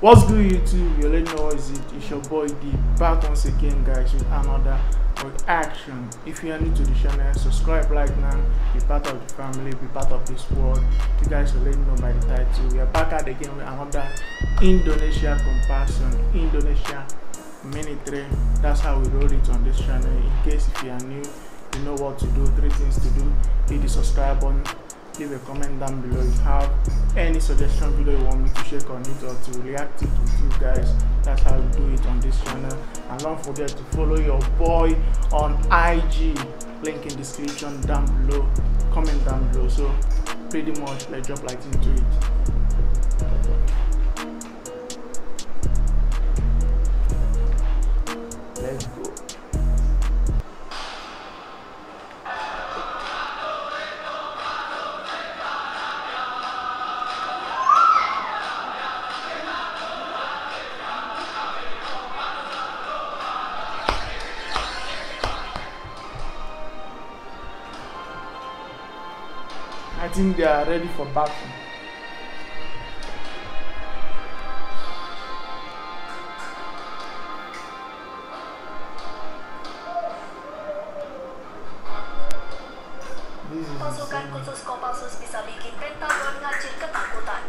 What's good, YouTube? You already know what is it. It's your boy D, back once again, guys, with another reaction. If you are new to the channel, subscribe, like now, be part of the family, be part of this world. You guys already know by the title. We are back at again with another Indonesia comparison, Indonesia military. That's how we roll it on this channel. In case if you are new, you know what to do. 3 things to do: hit the subscribe button, leave a comment down below if you have any suggestion video you want me to check on it or to react it with you guys. That's how we do it on this channel. And don't forget to follow your boy on IG, link in description down below, comment down below. So pretty much let's jump right into it. Let's go. I think they are ready for battle. Pasukan khusus Kopassus bisa bikin Pentagon ngacir ketakutan.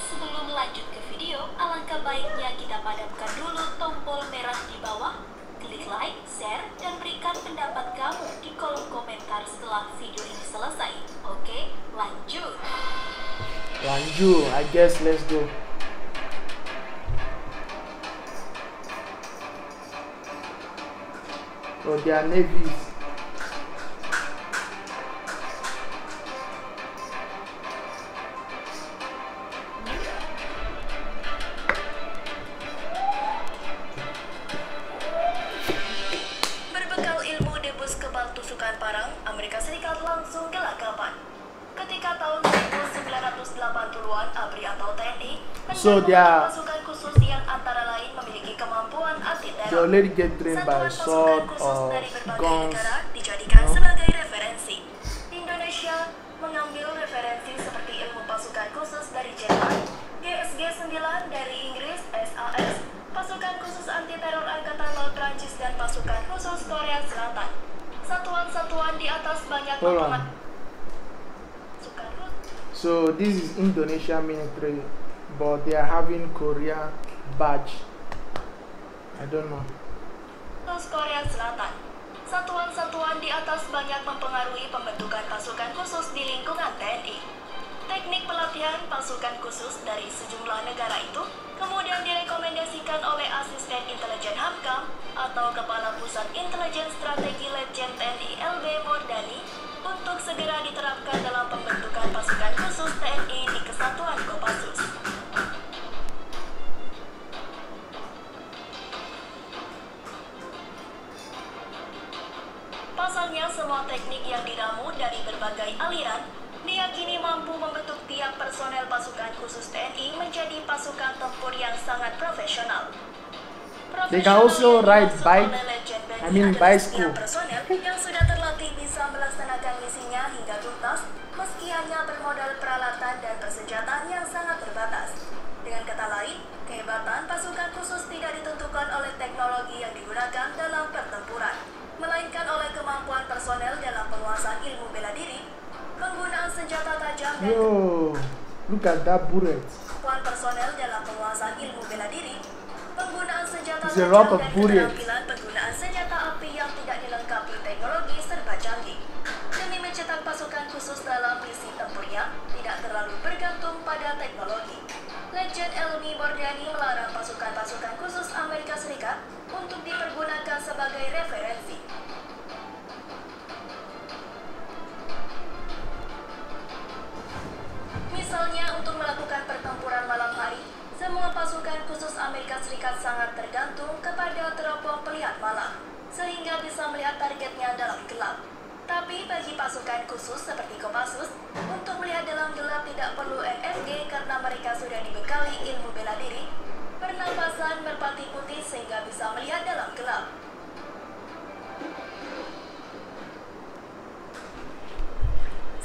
Sebelum lanjut ke video, alangkah baiknya kita padamkan dulu tombol merah di bawah. Klik like, share, dan berikan pendapat kamu di kolom komentar setelah video ini selesai. Oke, lanjut. Lanjut, I guess let's go. Oh, they are navies. Tusukan parang, Amerika Serikat langsung gelagapan. Ketika tahun 1980-an, ABRI atau TNI menggabungkan pasukan khusus yang antara lain memiliki kemampuan anti-teror. Satuan pasukan khusus dari berbagai negara dijadikan sebagai referensi. Indonesia mengambil referensi seperti ilmu pasukan khusus dari Jerman, GSG-9 dari Inggris, SAS, pasukan khusus anti-teror Angkatan Laut Prancis, dan pasukan khusus Korea Selatan. Satuan-satuan di atas banyak mempengaruhi. So this is Indonesia military, but they are having Korea badge. I don't know. Korea Selatan. Satuan-satuan di atas banyak mempengaruhi pembentukan pasukan khusus di lingkungan TNI. Teknik pelatihan pasukan khusus dari sejumlah negara itu kemudian direkomendasikan oleh Asisten Intelijen Hamkam atau Kepala Pusat Intelijen Strategi Letjen TNI LB Mordani untuk segera diterapkan dalam pembentukan pasukan khusus TNI di Kesatuan Kopassus. Pasalnya, semua teknik yang diramu dari berbagai aliran diyakini mampu membentuk tiap personel pasukan khusus TNI menjadi pasukan tempur yang sangat profesional. They can also ride bike. I mean bicycle. Personel yang sudah terlatih bisa melaksanakan misinya hingga tuntas, meski hanya bermodal peralatan dan persenjataan yang sangat terbatas. Dengan kata lain, kehebatan pasukan khusus tidak ditentukan oleh teknologi yang digunakan dalam pertempuran, melainkan oleh kemampuan personel dalam penguasaan ilmu bela diri, penggunaan senjata tajam, dan look at that bullet. kemampuan personel dalam penguasaan ilmu bela diri, penggunaan senjata tajam, dan keterampilan penggunaan senjata api yang tidak dilengkapi teknologi serba canggih, demi mencetak pasukan khusus dalam misi tempurnya tidak terlalu bergantung pada teknologi. Letjen LB Mordani melarang pasukan-pasukan khusus Amerika Serikat untuk dipergunakan sebagai referensi. Misalnya, untuk melakukan pertempuran malam hari, semua pasukan khusus Amerika Serikat sangat tergantung kepada teropong pelihat malam, sehingga bisa melihat targetnya dalam gelap. Tapi bagi pasukan khusus seperti Kopassus, untuk melihat dalam gelap tidak perlu NFG karena mereka sudah dibekali ilmu bela diri, pernapasan merpati putih sehingga bisa melihat dalam gelap.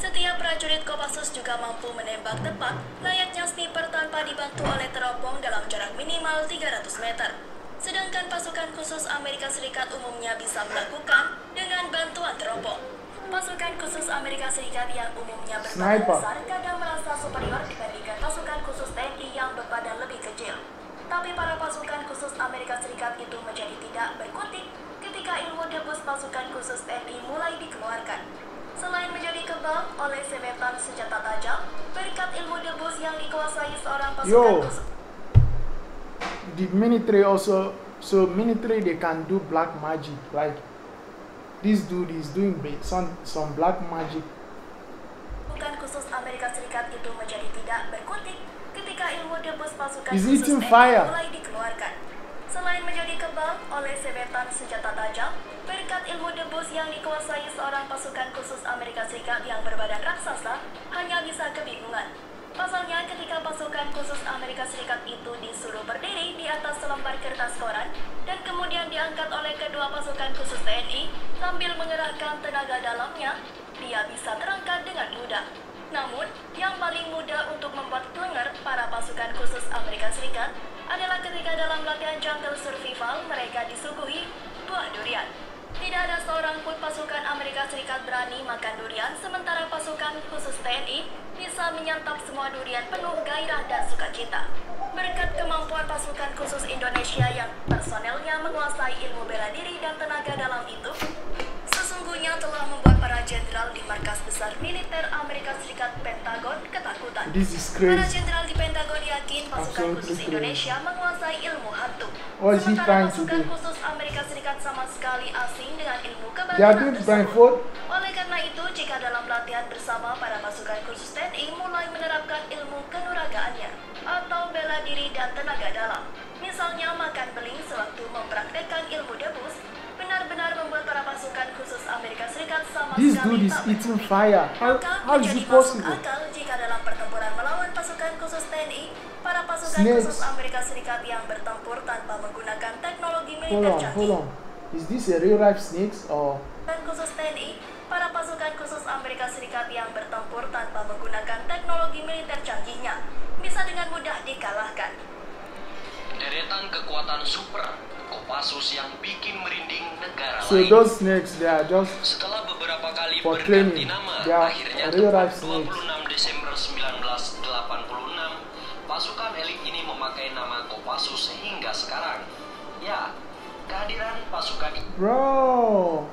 Setiap prajurit Kopassus juga mampu menembak tepat, layaknya sniper tanpa dibantu oleh teropong dalam yang minimal 300 meter. Sedangkan pasukan khusus Amerika Serikat umumnya bisa melakukan dengan bantuan teropong. Pasukan khusus Amerika Serikat yang umumnya berbadan besar kadang merasa superior dibandingkan pasukan khusus TNI yang berbadan lebih kecil. Tapi para pasukan khusus Amerika Serikat itu menjadi tidak berkutik ketika ilmu debus pasukan khusus TNI mulai dikeluarkan. Selain menjadi kebal oleh sebetan senjata tajam, berkat ilmu debus yang dikuasai seorang pasukan khusus. The military also, so military they can do black magic, like this dude is doing some black magic. Pasukan khusus Amerika Serikat itu menjadi tidak berkutik ketika ilmu debus pasukan Is khusus eating TNI fire. mulai dikeluarkan. Selain menjadi kebal oleh sebetan senjata tajam, berkat ilmu debus yang dikuasai seorang pasukan khusus Amerika Serikat yang berbadan raksasa hanya bisa kebingungan. Pasalnya ketika pasukan khusus Amerika Serikat itu disuruh berdiri di atas selembar kertas koran dan kemudian diangkat oleh kedua pasukan khusus TNI sambil mengerahkan tenaga dalamnya, dia bisa terangkat dengan mudah. Namun, yang paling mudah untuk membuat klenger para pasukan khusus Amerika Serikat adalah ketika dalam latihan jungle survival mereka disuguhi buah durian. Tidak ada seorang pun pasukan Amerika Serikat berani makan durian, sementara pasukan khusus TNI bisa menyantap semua durian penuh gairah dan sukacita. Berkat kemampuan pasukan khusus Indonesia yang personelnya menguasai ilmu bela diri dan tenaga dalam itu, sesungguhnya telah membuat para jenderal di markas besar militer Amerika Serikat Pentagon ketakutan. Para jenderal di Pentagon yakin pasukan khusus Indonesia menguasai ilmu hantu. Sementara pasukan khusus Amerika Serikat sama sekali asing dengan ilmu kebatinan tersebut. Oleh karena itu, jika dalam latihan bersama para pasukan khusus TNI mulai menerapkan ilmu kenuragaannya atau bela diri dan tenaga dalam, misalnya makan beling sewaktu mempraktekkan ilmu debus, benar-benar membuat para pasukan khusus Amerika Serikat sama This sekali dude is tak eating berkutik. fire. Maka How is menjadi it masuk possible? akal jika dalam pertempuran melawan pasukan khusus TNI, para pasukan Snakes. khusus Amerika Serikat yang bertempur tanpa menggunakan teknologi Hold militer on, canggih. hold on. Is this a real life snakes or? Khusus TNI, para pasukan khusus Amerika Serikat yang bertempur tanpa menggunakan teknologi militer canggihnya bisa dengan mudah dikalahkan. Deretan kekuatan super Kopassus yang bikin merinding negara So lain. those snakes, they are just Setelah beberapa kali for berganti training. nama, They are akhirnya real tepat life snakes. 26 Desember 1986, pasukan elit ini memakai nama Kopassus hingga sekarang. Ya, kehadiran pasukan Bro,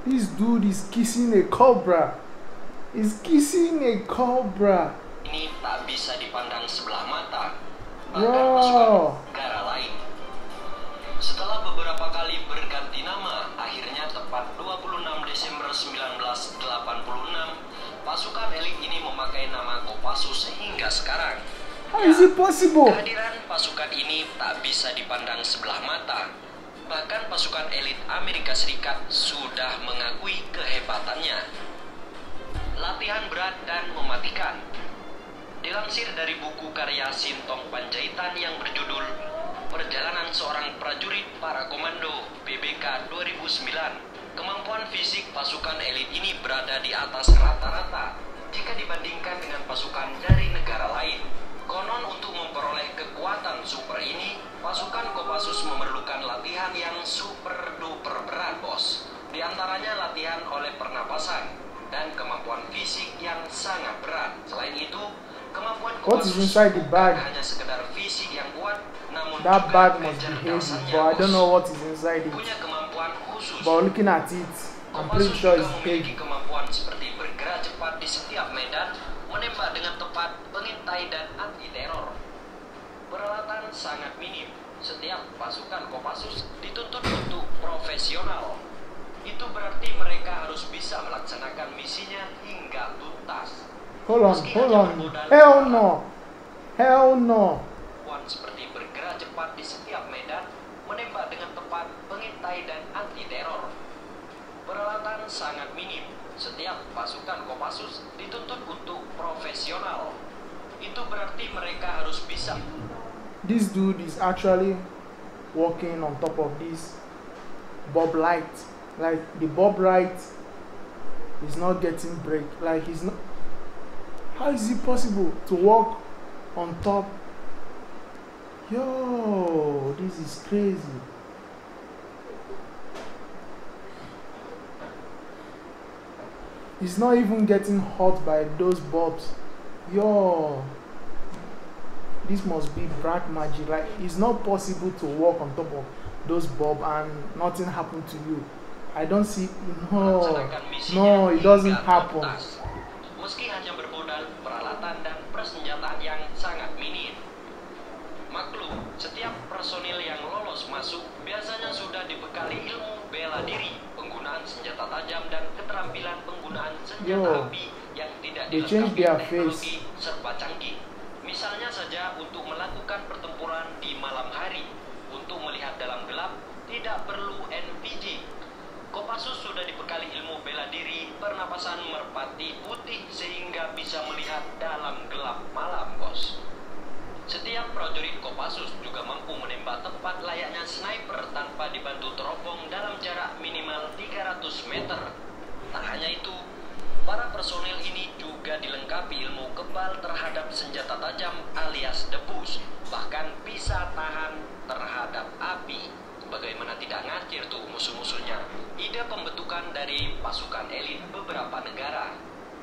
this dude is kissing a cobra. He's kissing a cobra. ini tak bisa dipandang sebelah mata, bahkan Bro. pasukan negara lain. Setelah beberapa kali berganti nama, akhirnya tepat 26 Desember 1986, pasukan elit ini memakai nama Kopassus hingga sekarang. How is it possible? Kehadiran pasukan ini tak bisa dipandang sebelah mata. Bahkan pasukan elit Amerika Serikat sudah mengakui kehebatannya. Latihan berat dan mematikan. Dilansir dari buku karya Sintong Panjaitan yang berjudul Perjalanan Seorang Prajurit Para Komando PBK 2009, kemampuan fisik pasukan elit ini berada di atas rata-rata jika dibandingkan dengan pasukan dari negara lain. Konon untuk memperoleh kekuatan super ini, pasukan Kopassus memerlukan latihan yang super duper berat, bos. Di antaranya latihan oleh pernapasan dan kemampuan fisik yang sangat berat. Selain itu, kemampuan What is Kopassus inside the bag? bukan hanya sekedar fisik yang kuat, namun That juga bag must be heavy, kecerdasannya, but I don't know bos. what is inside it. Punya kemampuan khusus. But looking at it, I'm pretty Kopassus sure juga it's memiliki heavy. kemampuan seperti bergerak cepat di setiap medan, menembak dengan tepat, pengintai dan anti teror. Peralatan sangat minim. Setiap pasukan Kopassus dituntut untuk profesional. Itu berarti mereka harus bisa melaksanakan misinya hingga tuntas. Hold on. Hell no. Hell no. Kemampuan seperti bergerak cepat di setiap medan, menembak dengan tepat, pengintai dan anti teror. Peralatan sangat minim. Setiap pasukan Kopassus dituntut untuk profesional. Itu berarti mereka harus bisa. This dude is actually walking on top of this bob light. Like the bob light is not getting break. Like he's not. How is it possible to walk on top Yo, this is crazy. It's not even getting hot by those bulbs. Yo, this must be black magic. Like, it's not possible to walk on top of those bulbs and nothing happen to you. I don't see. No, it doesn't happen. Meski hanya bermodal peralatan dan persenjataan yang sangat minim. Maklum, setiap personil yang lolos masuk biasanya sudah dibekali ilmu bela diri, penggunaan senjata tajam dan keterampilan penggunaan senjata api yang tidak dilengkapi teknologi serba canggih. Misalnya saja untuk melakukan pertempuran di malam hari, untuk melihat dalam gelap tidak perlu NVG. Kopassus sudah dibekali ilmu bela diri, pernapasan merpati putih sehingga bisa melihat dalam gelap malam, bos. Setiap prajurit Kopassus juga mampu menembak tepat layaknya sniper tanpa dibantu teropong dalam jarak minimal 300 meter. Tak hanya itu, para personil ini juga dilengkapi ilmu kebal terhadap senjata tajam alias debus, bahkan bisa tahan terhadap api. Bagaimana tidak ngacir tuh musuh-musuhnya. Ide pembentukan dari pasukan elit beberapa negara.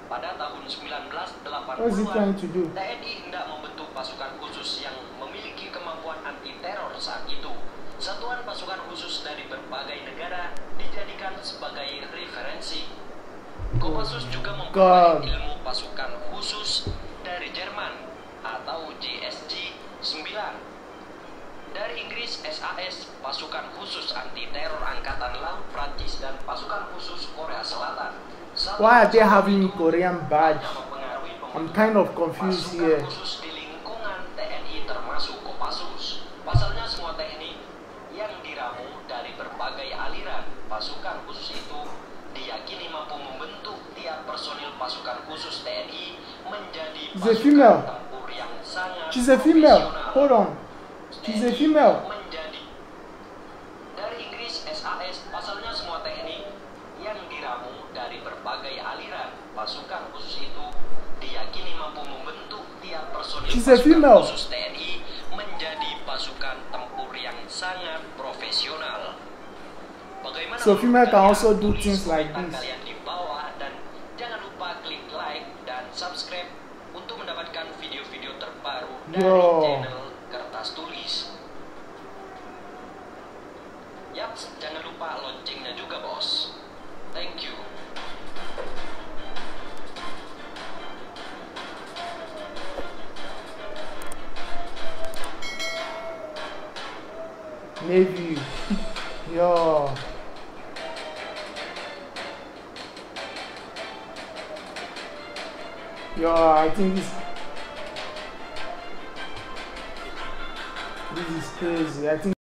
Pada tahun 1980-an, TNI hendak membentuk pasukan khusus yang memiliki kemampuan anti-teror saat itu. Satuan pasukan khusus dari berbagai negara dijadikan sebagai referensi. Kopassus juga memperoleh ilmu pasukan khusus dari Jerman atau GSG 9. Dari Inggris, SAS, pasukan khusus anti-teror Angkatan Laut Prancis, dan pasukan khusus Korea Selatan. Why are they having Korean badge? I'm kind of confused here. Pasukan khusus di lingkungan TNI termasuk Kopassus. Pasalnya semua teknik yang diramu dari berbagai aliran pasukan khusus itu diyakini mampu membentuk tiap personil pasukan khusus TNI menjadi pasukan tempur yang sangat She's a female. Hold on. She's a female. Dari Inggris, SAS, pasalnya semua teknik yang diramu dari berbagai aliran pasukan khusus itu diyakini mampu membentuk tiap personil pasukan khusus TNI menjadi pasukan tempur yang sangat profesional. Bagaimana so female can also do things like this. Kalian di bawah, dan jangan lupa klik like dan subscribe untuk mendapatkan video-video terbaru dari channel Kertas Tulis. Yap, jangan lupa loncengnya juga, bos. Thank you. Navy. Yo. Yo, I think this is crazy. I think